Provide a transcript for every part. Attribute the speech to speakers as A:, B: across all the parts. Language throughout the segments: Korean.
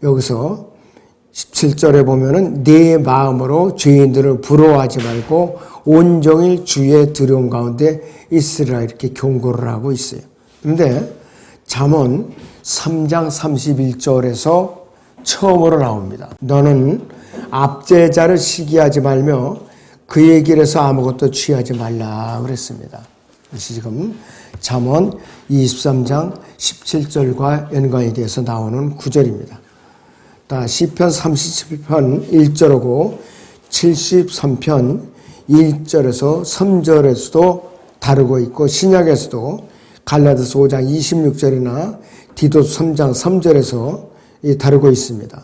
A: 여기서 17절에 보면은 내 마음으로 죄인들을 부러워하지 말고 온종일 주의 두려움 가운데 있으리라 이렇게 경고를 하고 있어요. 그런데 잠언 3장 31절에서 처음으로 나옵니다. 너는 압제자를 시기하지 말며 그의 길에서 아무것도 취하지 말라 그랬습니다. 그래서 지금 잠언 23장 17절과 연관이 돼서 나오는 구절입니다. 시편 37편 1절하고 73편 1절에서 3절에서도 다루고 있고 신약에서도 갈라디아서 5장 26절이나 디도서 3장 3절에서 다루고 있습니다.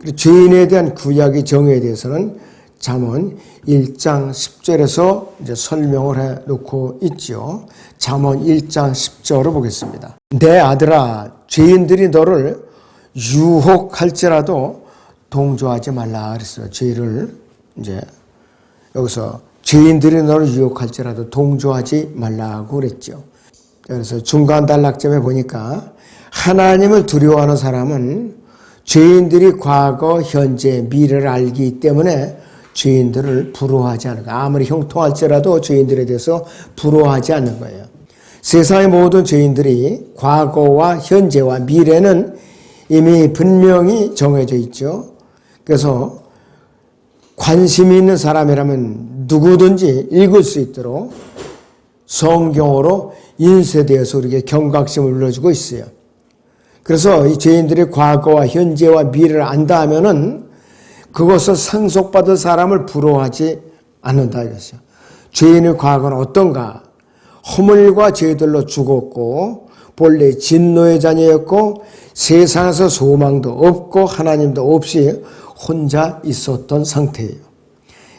A: 그리고 죄인에 대한 구약의 정의에 대해서는 잠언 1장 10절에서 이제 설명을 해 놓고 있죠. 잠언 1장 10절을 보겠습니다. 내 아들아, 죄인들이 너를 유혹할지라도 동조하지 말라 그랬어요. 죄를 이제 여기서 죄인들이 너를 유혹할지라도 동조하지 말라고 그랬죠. 그래서 중간 단락점에 보니까 하나님을 두려워하는 사람은 죄인들이 과거, 현재, 미래를 알기 때문에 죄인들을 부러워하지 않는 거예요. 아무리 형통할지라도 죄인들에 대해서 부러워하지 않는 거예요. 세상의 모든 죄인들이 과거와 현재와 미래는 이미 분명히 정해져 있죠. 그래서 관심이 있는 사람이라면 누구든지 읽을 수 있도록 성경으로 인쇄되어서 우리에게 경각심을 눌러주고 있어요. 그래서 이 죄인들이 과거와 현재와 미래를 안다 하면은 그것을 상속받은 사람을 부러워하지 않는다 이것이요. 죄인의 과거는 어떤가? 허물과 죄들로 죽었고 본래 진노의 자녀였고 세상에서 소망도 없고 하나님도 없이 혼자 있었던 상태예요.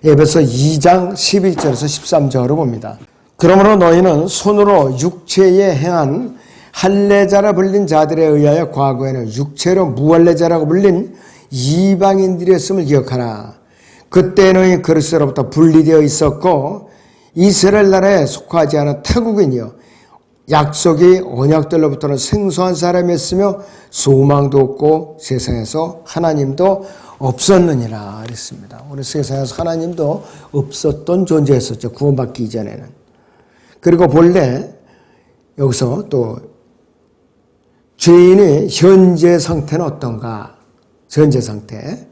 A: 에베소 2장 11절에서 13절을 봅니다. 그러므로 너희는 손으로 육체에 행한 할례자라 불린 자들에 의하여 과거에는 육체로 무할례자라고 불린 이방인들이었음을 기억하라. 그때 너희 그리스도로부터 분리되어 있었고 이스라엘 나라에 속하지 않은 타국인이요 약속이 언약들로부터는 생소한 사람이었으며 소망도 없고 세상에서 하나님도 없었느니라 그랬습니다. 우리 세상에서 하나님도 없었던 존재였었죠. 구원받기 이전에는. 그리고 본래 여기서 또 죄인의 현재 상태는 어떤가? 현재 상태.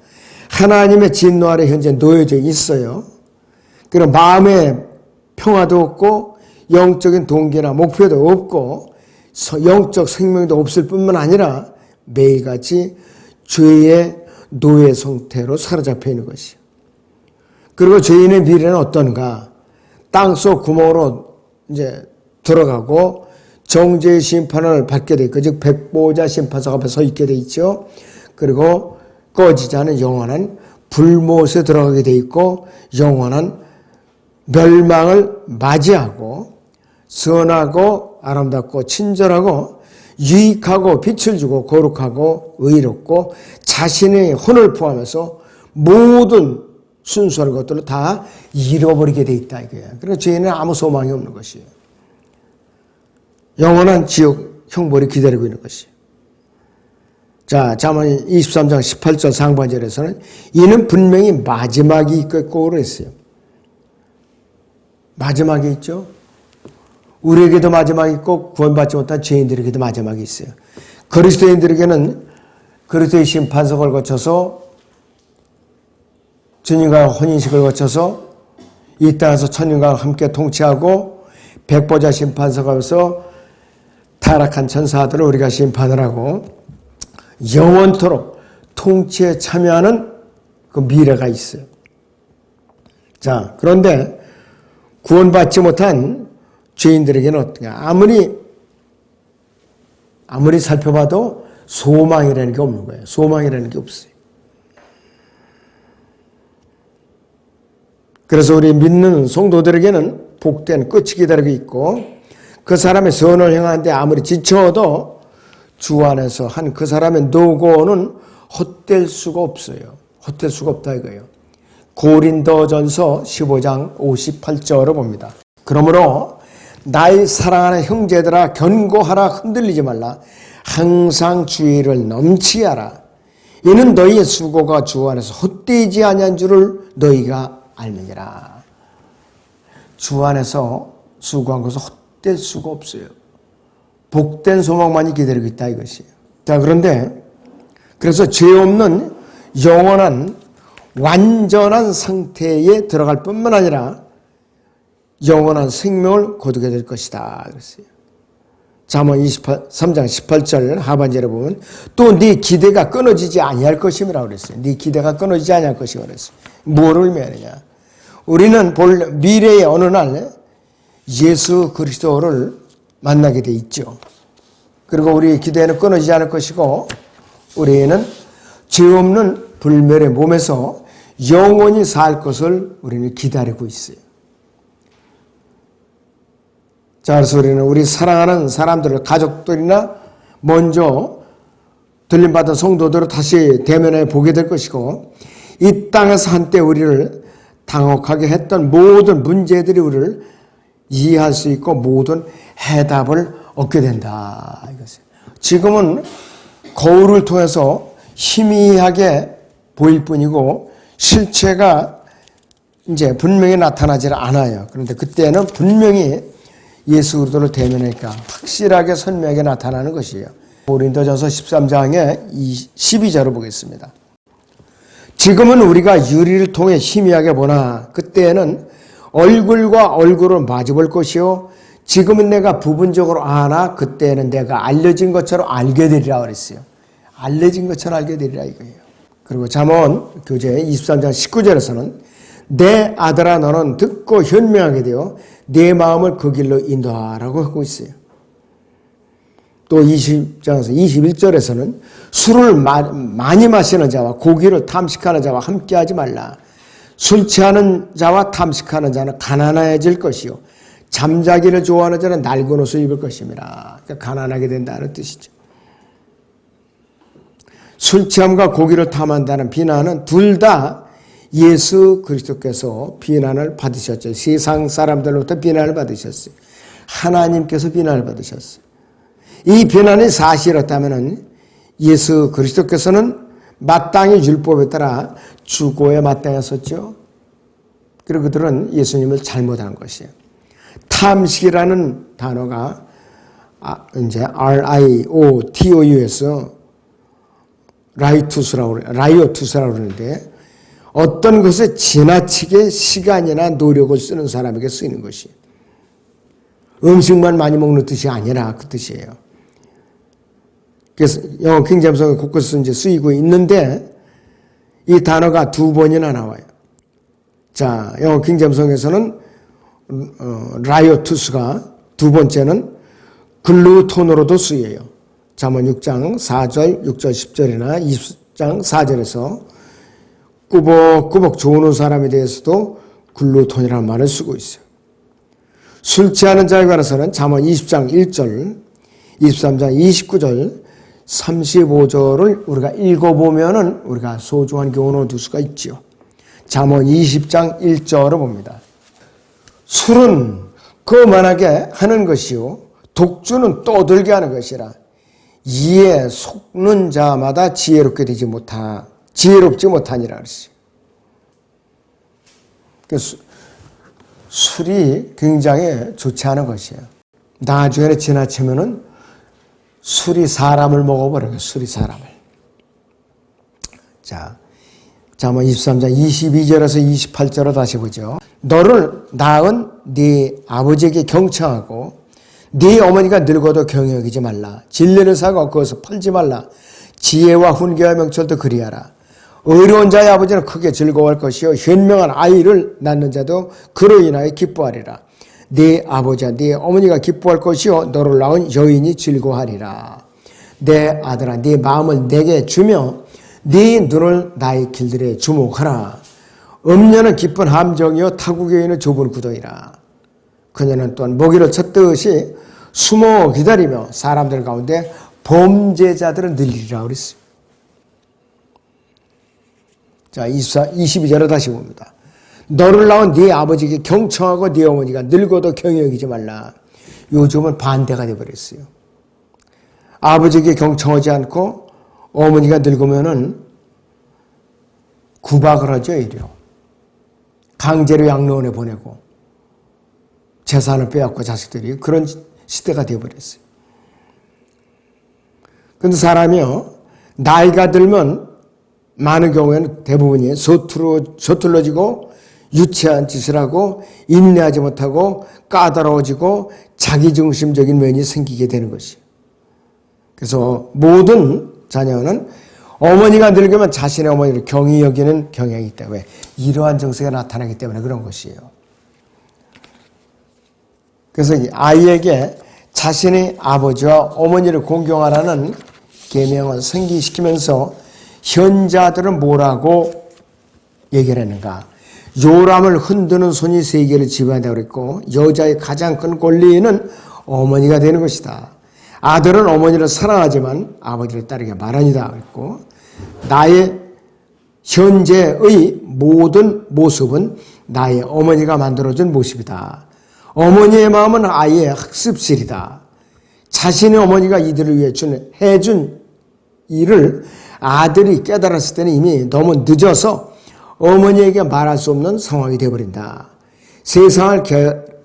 A: 하나님의 진노 아래 현재 놓여져 있어요. 그리고 마음에 평화도 없고 영적인 동기나 목표도 없고 영적 생명도 없을 뿐만 아니라 매일같이 죄의 노예 상태로 사로잡혀 있는 것이요. 그리고 죄인의 미래는 어떤가? 땅속 구멍으로 이제 들어가고 정죄의 심판을 받게 돼 있고, 즉 백보자 심판석 앞에 서 있게 돼 있죠. 그리고 꺼지지 않은 영원한 불못에 들어가게 돼 있고 영원한 멸망을 맞이하고 선하고 아름답고 친절하고 유익하고 빛을 주고 거룩하고 의롭고 자신의 혼을 포함해서 모든 순수한 것들을 다 잃어버리게 돼 있다 이거예요. 그래서 죄인은 아무 소망이 없는 것이에요. 영원한 지옥 형벌이 기다리고 있는 것이에요. 자, 잠언 23장 18절 상반절에서는 이는 분명히 마지막이 있겠고 그랬어요. 마지막이 있죠. 우리에게도 마지막이 있고 구원받지 못한 죄인들에게도 마지막이 있어요. 그리스도인들에게는 그리스도의 심판석을 거쳐서 주님과 혼인식을 거쳐서 이 땅에서 천년과 함께 통치하고 백보자 심판석 앞에서 타락한 천사들을 우리가 심판을 하고 영원토록 통치에 참여하는 그 미래가 있어요. 자, 그런데 구원받지 못한 죄인들에게는 어떻게 아무리 살펴봐도 소망이라는 게 없는 거예요. 소망이라는 게 없어요. 그래서 우리 믿는 성도들에게는 복된 끝이 기다리고 있고 그 사람의 선을 행하는데 아무리 지쳐도 주 안에서 한 그 사람의 노고는 헛될 수가 없어요. 헛될 수가 없다 이거예요. 고린도전서 15장 58절을 봅니다. 그러므로 나의 사랑하는 형제들아 견고하라 흔들리지 말라 항상 주의를 넘치게 하라. 이는 너희의 수고가 주 안에서 헛되지 아니한 줄을 너희가 알느니라. 주 안에서 수고한 것은 헛될 수가 없어요. 복된 소망만이 기다리고 있다 이것이에요. 자, 그래서 죄 없는 영원한 완전한 상태에 들어갈 뿐만 아니라 영원한 생명을 거두게 될 것이다 그랬어요. 잠언 3장 18절 하반절에 보면 또 네 기대가 끊어지지 아니할 것임이라 그랬어요. 네 기대가 끊어지지 아니할 것이라 그랬어요. 뭐를 의미하느냐? 우리는 미래의 어느 날 예수 그리스도를 만나게 돼 있죠. 그리고 우리의 기대는 끊어지지 않을 것이고 우리는 죄 없는 불멸의 몸에서 영원히 살 것을 우리는 기다리고 있어요. 자, 그래서 우리는 우리 사랑하는 사람들을 가족들이나 먼저 들림받은 성도들을 다시 대면해 보게 될 것이고 이 땅에서 한때 우리를 당혹하게 했던 모든 문제들이 우리를 이해할 수 있고 모든 해답을 얻게 된다. 이것이에요. 지금은 거울을 통해서 희미하게 보일 뿐이고 실체가 이제 분명히 나타나지 않아요. 그런데 그때는 분명히 예수 그리스도를 대면하니까 확실하게 선명하게 나타나는 것이에요. 고린도전서 13장의 12절을 보겠습니다. 지금은 우리가 유리를 통해 희미하게 보나 그때에는 얼굴과 얼굴을 마주볼 것이요 지금은 내가 부분적으로 아나 그때에는 내가 알려진 것처럼 알게 되리라 그랬어요. 알려진 것처럼 알게 되리라 이거예요. 그리고 잠언 교재 23장 19절에서는 내 아들아 너는 듣고 현명하게 되어 내 마음을 그 길로 인도하라고 하고 있어요. 또 20장에서 21절에서는 술을 많이 마시는 자와 고기를 탐식하는 자와 함께하지 말라. 술 취하는 자와 탐식하는 자는 가난해질 것이요 잠자기를 좋아하는 자는 낡은 옷을 입을 것입니다. 그러니까 가난하게 된다는 뜻이죠. 술 취함과 고기를 탐한다는 비난은 둘 다 예수 그리스도께서 비난을 받으셨죠. 세상 사람들로부터 비난을 받으셨어요. 하나님께서 비난을 받으셨어요. 이 비난이 사실이었다면 예수 그리스도께서는 마땅히 율법에 따라 죽어야 마땅했었죠. 그리고 그들은 예수님을 잘못한 것이에요. 탐식이라는 단어가 이제 RIOTOU에서 라이오투스라고 그러는데 어떤 것에 지나치게 시간이나 노력을 쓰는 사람에게 쓰이는 것이에요. 음식만 많이 먹는 뜻이 아니라 그 뜻이에요. 그래서 영어 킹제임스가 곳곳에서 이제 쓰이고 있는데 이 단어가 두 번이나 나와요. 자, 영어 킹제임스에서는 라이오투스가 두 번째는 글루톤으로도 쓰여요. 잠언 6장 4절, 6절, 10절이나 20장 4절에서 꾸벅꾸벅 조는 사람에 대해서도 글루톤이라는 말을 쓰고 있어요. 술 취하는 자에 관해서는 잠언 20장 1절, 23장 29절, 35절을 우리가 읽어보면은 우리가 소중한 교훈을 얻을 수가 있지요. 잠언 20장 1절을 봅니다. 술은 거만하게 하는 것이요 독주는 떠들게 하는 것이라 이에 속는 자마다 지혜롭지 못하니라 그랬어요. 술이 굉장히 좋지 않은 것이에요. 나중에 지나치면은 술이 사람을 먹어버려요. 술이 사람을. 자, 잠언 23장 22절에서 28절을 다시 보죠. 너를 낳은 네 아버지에게 경청하고 네 어머니가 늙어도 경히 여기지 말라. 진리를 사고 그것을 팔지 말라. 지혜와 훈계와 명철도 그리하라. 의로운 자의 아버지는 크게 즐거워할 것이요 현명한 아이를 낳는 자도 그로 인하여 기뻐하리라. 네 아버지와 네 어머니가 기뻐할 것이요 너를 낳은 여인이 즐거워하리라. 내 아들아 네 마음을 내게 주며 네 눈을 나의 길들에 주목하라. 음녀는 깊은 함정이요 타국에 있는 좁은 구덩이라. 그녀는 또한 먹이를 찾듯이 숨어 기다리며 사람들 가운데 범죄자들을 늘리리라 그랬어요. 자, 22절을 다시 봅니다. 너를 낳은 네 아버지에게 경청하고 네 어머니가 늙어도 경히 여기지 말라. 요즘은 반대가 되어버렸어요. 아버지에게 경청하지 않고 어머니가 늙으면은 구박을 하죠, 오히려. 강제로 양로원에 보내고 재산을 빼앗고 자식들이 그런 시대가 되어버렸어요. 그런데 사람이요, 나이가 들면 많은 경우에는 대부분이 서툴러지고 유치한 짓을 하고 인내하지 못하고 까다로워지고 자기중심적인 면이 생기게 되는 것이에요. 그래서 모든 자녀는 어머니가 늙으면 자신의 어머니를 경히 여기는 경향이 있다. 왜? 이러한 정서가 나타나기 때문에 그런 것이에요. 그래서 아이에게 자신의 아버지와 어머니를 공경하라는 계명을 상기시키면서 현자들은 뭐라고 얘기를 했는가? 요람을 흔드는 손이 세계를 지배한다고 그랬고 여자의 가장 큰 권리는 어머니가 되는 것이다. 아들은 어머니를 사랑하지만 아버지를 따르게 마련이다 그랬고 나의 현재의 모든 모습은 나의 어머니가 만들어준 모습이다. 어머니의 마음은 아이의 학습실이다. 자신의 어머니가 이들을 위해 해준 일을 아들이 깨달았을 때는 이미 너무 늦어서 어머니에게 말할 수 없는 상황이 되어버린다. 세상을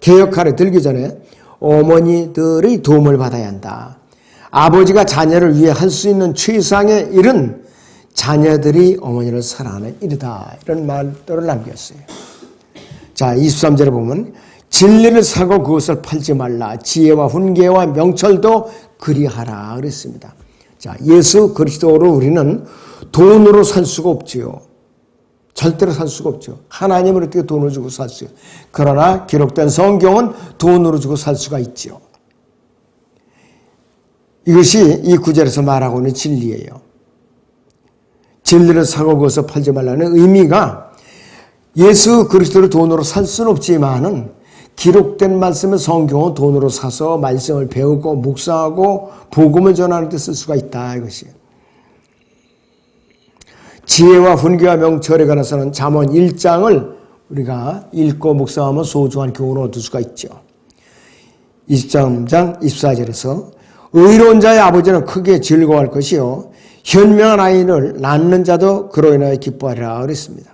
A: 개혁하려 들기 전에 어머니들의 도움을 받아야 한다. 아버지가 자녀를 위해 할 수 있는 최상의 일은 자녀들이 어머니를 사랑하는 일이다. 이런 말들을 남겼어요. 자, 23절에 보면 진리를 사고 그것을 팔지 말라. 지혜와 훈계와 명철도 그리하라 그랬습니다. 자, 예수 그리스도를 우리는 돈으로 살 수가 없지요. 절대로 살 수가 없죠. 하나님을 어떻게 돈을 주고 살 수요. 그러나 기록된 성경은 돈으로 주고 살 수가 있죠. 이것이 이 구절에서 말하고 있는 진리예요. 진리를 사고 그것을 팔지 말라는 의미가 예수 그리스도를 돈으로 살 수는 없지만은 기록된 말씀을 성경은 돈으로 사서 말씀을 배우고 묵상하고 복음을 전하는 데 쓸 수가 있다 이것이에요. 지혜와 훈계와 명철에 관해서는 잠언 1장을 우리가 읽고 묵상하면 소중한 교훈을 얻을 수가 있죠. 23장 24절에서 의로운 자의 아버지는 크게 즐거워할 것이요 현명한 아이를 낳는 자도 그로 인하여 기뻐하리라 그랬습니다.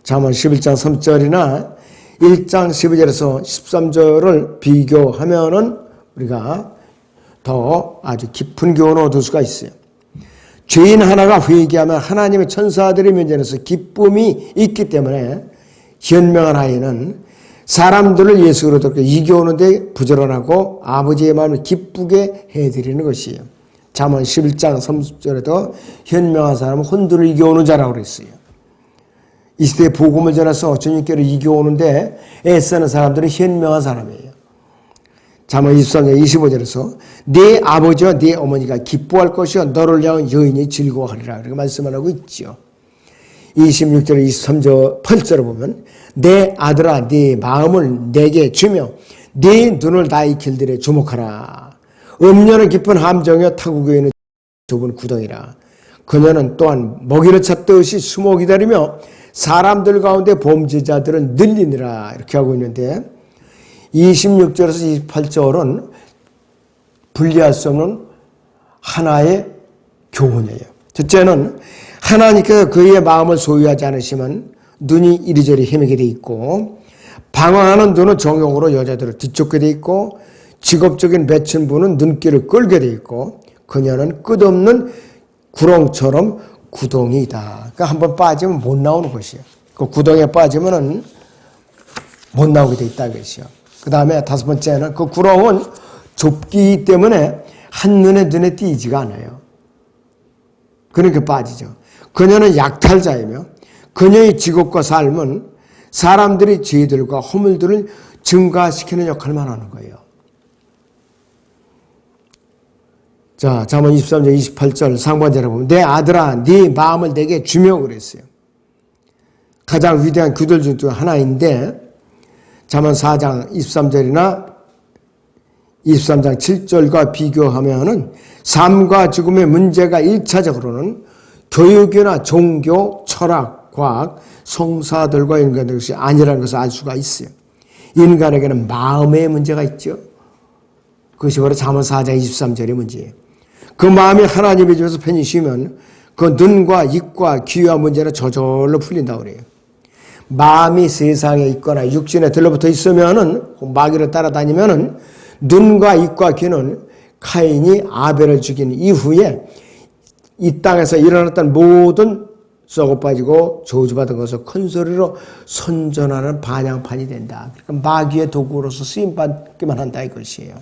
A: 잠언 11장 3절이나 1장 12절에서 13절을 비교하면은 우리가 더 아주 깊은 교훈을 얻을 수가 있어요. 죄인 하나가 회개하면 하나님의 천사들의 면전에서 기쁨이 있기 때문에 현명한 아이는 사람들을 예수로 듣고 이겨오는데 부지런하고 아버지의 마음을 기쁘게 해드리는 것이에요. 잠언 11장 30절에도 현명한 사람은 혼두를 이겨오는 자라고 그랬어요. 이 시대에 복음을 전해서 주님께로 이겨오는데 애쓰는 사람들은 현명한 사람이에요. 잠언 23장 25절에서 네 아버지와 네 어머니가 기뻐할 것이요 너를 향한 여인이 즐거워하리라 이렇게 말씀을 하고 있죠. 26절 23절 8절을 보면 내 아들아 네 마음을 내게 주며 네 눈을 나의 길들에 주목하라. 음료는 깊은 함정이요 타국에 있는 좁은 구덩이라. 그녀는 또한 먹이를 찾듯이 숨어 기다리며 사람들 가운데 범죄자들은 늘리니라 이렇게 하고 있는데 26절에서 28절은 분리할 수 없는 하나의 교훈이에요. 첫째는 하나님께서 그의 마음을 소유하지 않으시면 눈이 이리저리 헤매게 돼 있고 방황하는 눈은 정욕으로 여자들을 뒤쫓게 돼 있고 직업적인 매춘부는 눈길을 끌게 돼 있고 그녀는 끝없는 구렁처럼 구덩이다. 그러니까 한번 빠지면 못 나오는 것이에요. 그 구덩이에 빠지면은 못 나오게 돼 있다 이것이요. 그 다음에 다섯 번째는 그 구렁은 좁기 때문에 한눈에 띄지가 않아요. 그러니까 빠지죠. 그녀는 약탈자이며 그녀의 직업과 삶은 사람들의 죄들과 허물들을 증가시키는 역할만 하는 거예요. 자, 잠언 23절 28절 상반절에 보면 내 아들아 네 마음을 내게 주며 그랬어요. 가장 위대한 규절 중 하나인데 잠언 4장 23절이나 23장 7절과 비교하면은 삶과 죽음의 문제가 1차적으로는 교육이나 종교, 철학, 과학, 성사들과 연관된 것이 아니라는 것을 알 수가 있어요. 인간에게는 마음의 문제가 있죠. 그것이 바로 잠언 4장 23절의 문제예요. 그 마음이 하나님의 집에서 편히 쉬면 그 눈과 입과 귀와 문제는 저절로 풀린다고 그래요. 마음이 세상에 있거나 육신에 들러붙어 있으면은, 마귀를 따라다니면은, 눈과 입과 귀는 카인이 아벨을 죽인 이후에 이 땅에서 일어났던 모든 썩어 빠지고 저주받은 것을 큰 소리로 선전하는 반향판이 된다. 그러니까 마귀의 도구로서 쓰임받기만 한다 이것이에요.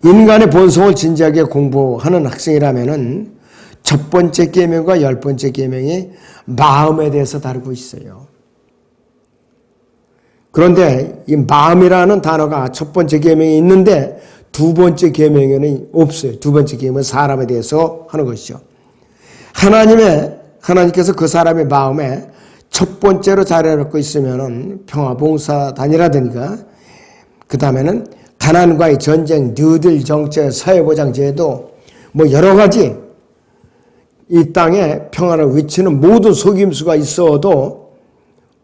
A: 인간의 본성을 진지하게 공부하는 학생이라면은 첫 번째 계명과 10번째 계명이 마음에 대해서 다루고 있어요. 그런데 이 마음이라는 단어가 첫 번째 계명에 있는데 두 번째 계명에는 없어요. 두 번째 계명은 사람에 대해서 하는 것이죠. 하나님께서 그 사람의 마음에 첫 번째로 자리를 잡고 있으면은 평화봉사단이라든가 그 다음에는 가난과의 전쟁, 뉴딜 정책, 사회보장제도 뭐 여러 가지 이 땅에 평화를 외치는 모든 속임수가 있어도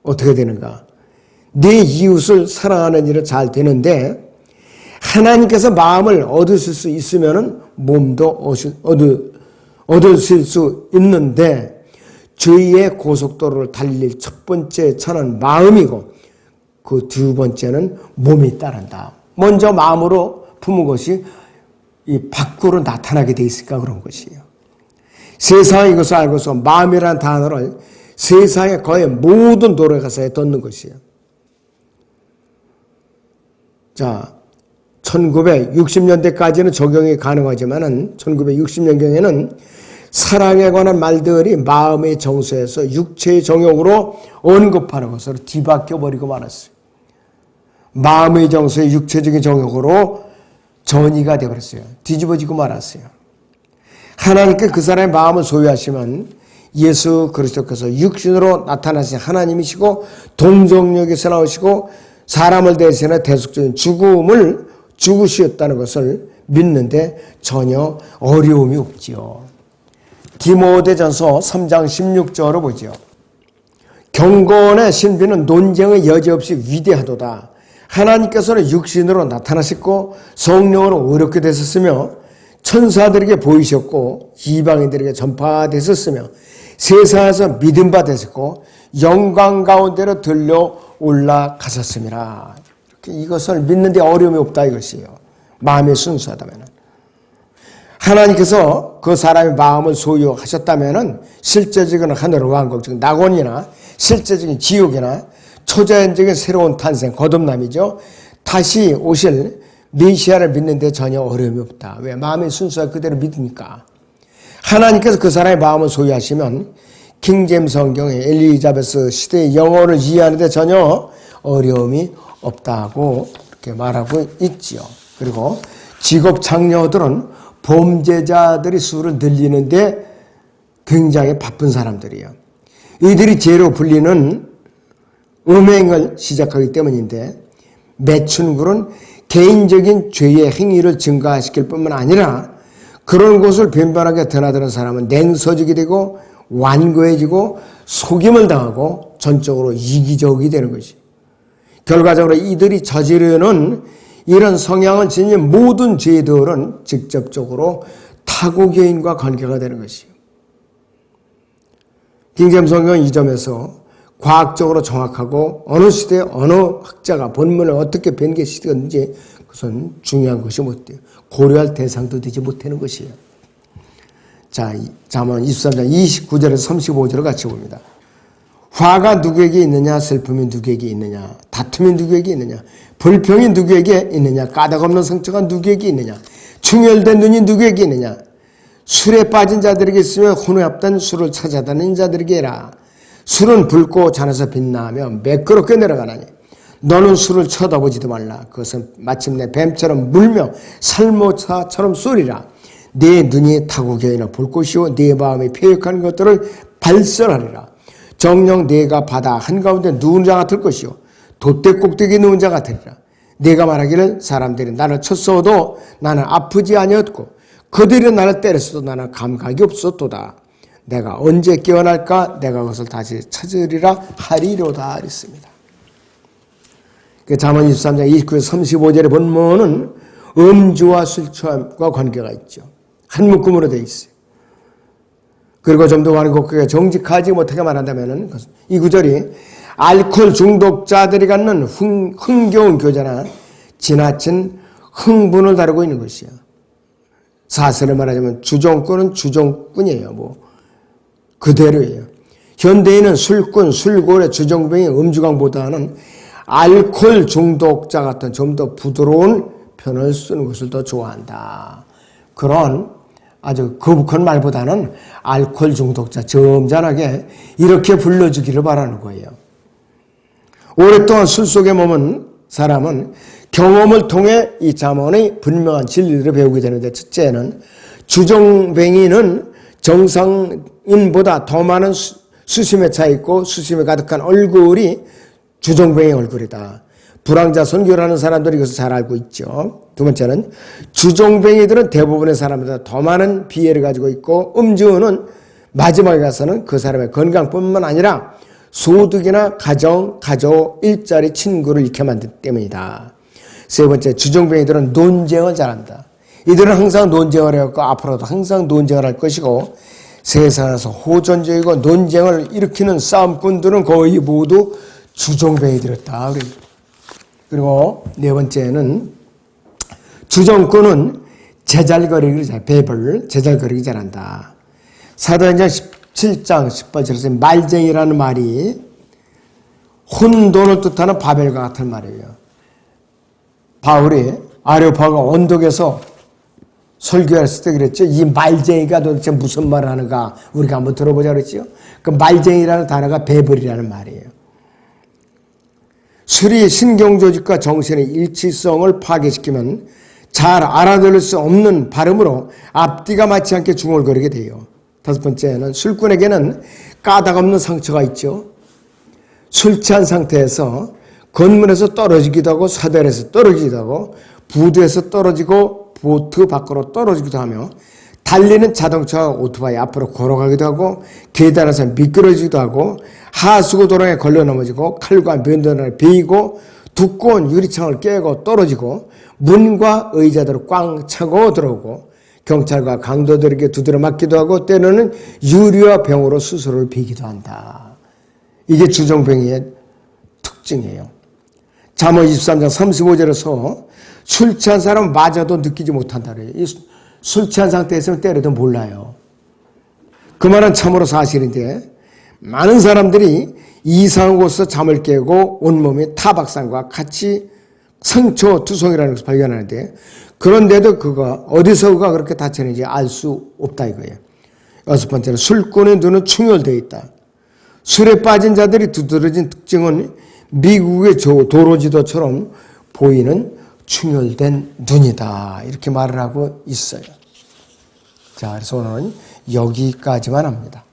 A: 어떻게 되는가? 내 이웃을 사랑하는 일을 잘 되는데 하나님께서 마음을 얻으실 수 있으면은 몸도 얻으실 수 있는데 죄의 고속도로를 달릴 첫 번째 차는 마음이고 그 두 번째는 몸이 따른다. 먼저 마음으로 품은 것이 이 밖으로 나타나게 돼 있으니까 그런 것이에요. 세상이 이것을 알고서 마음이라는 단어를 세상의 거의 모든 도래가사에 넣는 것이에요. 자, 1960년대까지는 적용이 가능하지만은 1960년경에는 사랑에 관한 말들이 마음의 정서에서 육체의 정욕으로 언급하는 것으로 뒤바뀌어 버리고 말았어요. 마음의 정서의 육체적인 정욕으로 전이가 되어버렸어요. 뒤집어지고 말았어요. 하나님께 그 사람의 마음을 소유하시면 예수 그리스도께서 육신으로 나타나신 하나님이시고 동정역에서 나오시고 사람을 대신해 대속적인 죽음을 죽으셨다는 것을 믿는데 전혀 어려움이 없지요. 디모데전서 3장 16절을 보죠. 경건의 신비는 논쟁의 여지 없이 위대하도다. 하나님께서는 육신으로 나타나셨고 성령으로 어렵게 되셨으며 천사들에게 보이셨고 이방인들에게 전파되셨으며 세상에서 믿음 받으셨고 영광 가운데로 들려 올라가셨습니다. 이렇게 이것을 믿는데 어려움이 없다 이것이에요. 마음이 순수하다면. 하나님께서 그 사람의 마음을 소유하셨다면 실제적인 하늘의 왕국, 즉 낙원이나 실제적인 지옥이나 초자연적인 새로운 탄생, 거듭남이죠. 다시 오실 메시아를 믿는데 전혀 어려움이 없다. 왜? 마음의 순수하게 그대로 믿으니까. 하나님께서 그 사람의 마음을 소유하시면 킹제임스 성경의 엘리자베스 시대의 영어를 이해하는데 전혀 어려움이 없다고 이렇게 말하고 있지요. 그리고 직업 장녀들은 범죄자들의 수를 늘리는데 굉장히 바쁜 사람들이에요. 이들이 죄로 불리는 음행을 시작하기 때문인데 매춘굴은 개인적인 죄의 행위를 증가시킬 뿐만 아니라 그런 곳을 변변하게 드나드는 사람은 냉소적이 되고 완고해지고 속임을 당하고 전적으로 이기적이 되는 것이. 결과적으로 이들이 저지르는 이런 성향을 지닌 모든 죄들은 직접적으로 타국여인과 관계가 되는 것이에요. 킹제임스 성경은 이 점에서 과학적으로 정확하고 어느 시대에 어느 학자가 본문을 어떻게 변개시켰는지 그것은 중요한 것이 못 돼요. 고려할 대상도 되지 못하는 것이에요. 자, 잠언 23장 29절에서 35절을 같이 봅니다. 화가 누구에게 있느냐, 슬픔이 누구에게 있느냐, 다툼이 누구에게 있느냐, 불평이 누구에게 있느냐, 까닭없는 성처가 누구에게 있느냐, 충혈된 눈이 누구에게 있느냐, 술에 빠진 자들에게 있으며 혼에 없던 술을 찾아다니는 자들에게라. 술은 붉고 잔에서 빛나며 매끄럽게 내려가나니 너는 술을 쳐다보지도 말라. 그것은 마침내 뱀처럼 물며 살모사처럼 쏘리라. 네 눈이 타국여인을 볼 것이요 네 마음이 패역한 것들을 발설하리라. 정녕 네가 바다 한가운데 누운 자 같을 것이요 돛대 꼭대기에 누운 자 같으리라. 네가 말하기를 사람들이 나를 쳤어도 나는 아프지 아니었고 그들이 나를 때렸어도 나는 감각이 없었도다. 내가 언제 깨어날까? 내가 그것을 다시 찾으리라 하리로다 했습니다. 잠언 23장 29에서 35절의 본문은 음주와 술 취함과 관계가 있죠. 한 묶음으로 되어 있어요. 그리고 좀 더 완곡하게 정직하지 못하게 말한다면 이 구절이 알코올 중독자들이 갖는 흥겨운 교제나 지나친 흥분을 다루고 있는 것이야. 사실을 말하자면 주정꾼은 주정꾼이에요. 그대로예요. 현대인은 술꾼, 술고래, 주정뱅이, 음주강보다는 알코올 중독자 같은 좀 더 부드러운 표현을 쓰는 것을 더 좋아한다. 그런 아주 거북한 말보다는 알코올 중독자, 점잖하게 이렇게 불러주기를 바라는 거예요. 오랫동안 술 속에 머문 사람은 경험을 통해 이 잠언의 분명한 진리를 배우게 되는데, 첫째는 주정뱅이는 정상인보다 더 많은 수심에 차 있고 수심에 가득한 얼굴이 주정뱅이 얼굴이다. 불황자 선교라는 사람들이 이것을 잘 알고 있죠. 두 번째는 주정뱅이들은 대부분의 사람보다 더 많은 비애를 가지고 있고, 음주는 마지막에 가서는 그 사람의 건강뿐만 아니라 소득이나 가정, 가족, 일자리, 친구를 잃게 만들기 때문이다. 세 번째, 주정뱅이들은 논쟁을 잘한다. 이들은 항상 논쟁을 해왔고 앞으로도 항상 논쟁을 할 것이고, 세상에서 호전적이고 논쟁을 일으키는 싸움꾼들은 거의 모두 주정뱅이들이었다. 그리고 네 번째는 주정꾼은 제잘거리기 잘, 배벌, 제잘거리기 잘한다. 사도행전 17장 18절에서 말쟁이라는 말이 혼돈을 뜻하는 바벨과 같은 말이에요. 바울이 아레오파가 언덕에서 설교했을 때 그랬죠. 이 말쟁이가 도대체 무슨 말을 하는가 우리가 한번 들어보자 그랬죠. 그 말쟁이라는 단어가 배벌이라는 말이에요. 술이 신경조직과 정신의 일치성을 파괴시키면 잘 알아들을 수 없는 발음으로 앞뒤가 맞지 않게 중얼거리게 돼요. 다섯 번째는 술꾼에게는 까닭없는 상처가 있죠. 술 취한 상태에서 건물에서 떨어지기도 하고 사다리에서 떨어지기도 하고 부두에서 떨어지고 보트 밖으로 떨어지기도 하며 달리는 자동차와 오토바이 앞으로 걸어가기도 하고 계단에서 미끄러지기도 하고 하수구 도랑에 걸려 넘어지고 칼과 면도날을 베이고 두꺼운 유리창을 깨고 떨어지고 문과 의자들을 꽝 차고 들어오고 경찰과 강도들에게 두드려 맞기도 하고 때로는 유리와 병으로 스스로를 베기도 한다. 이게 주정뱅이의 특징이에요. 잠언 23장 35절에서 술 취한 사람은 맞아도 느끼지 못한다 그래요. 술 취한 상태에서는 때려도 몰라요. 그 말은 참으로 사실인데 많은 사람들이 이상한 곳에서 잠을 깨고 온몸이 타박상과 같이 상처투성이라는 것을 발견하는데, 그런데도 그가 어디서가 그렇게 다쳤는지 알 수 없다 이거예요. 여섯 번째는 술꾼의 눈은 충혈되어 있다. 술에 빠진 자들이 두드러진 특징은 미국의 도로지도처럼 보이는 충혈된 눈이다. 이렇게 말을 하고 있어요. 자, 그래서 오늘은 여기까지만 합니다.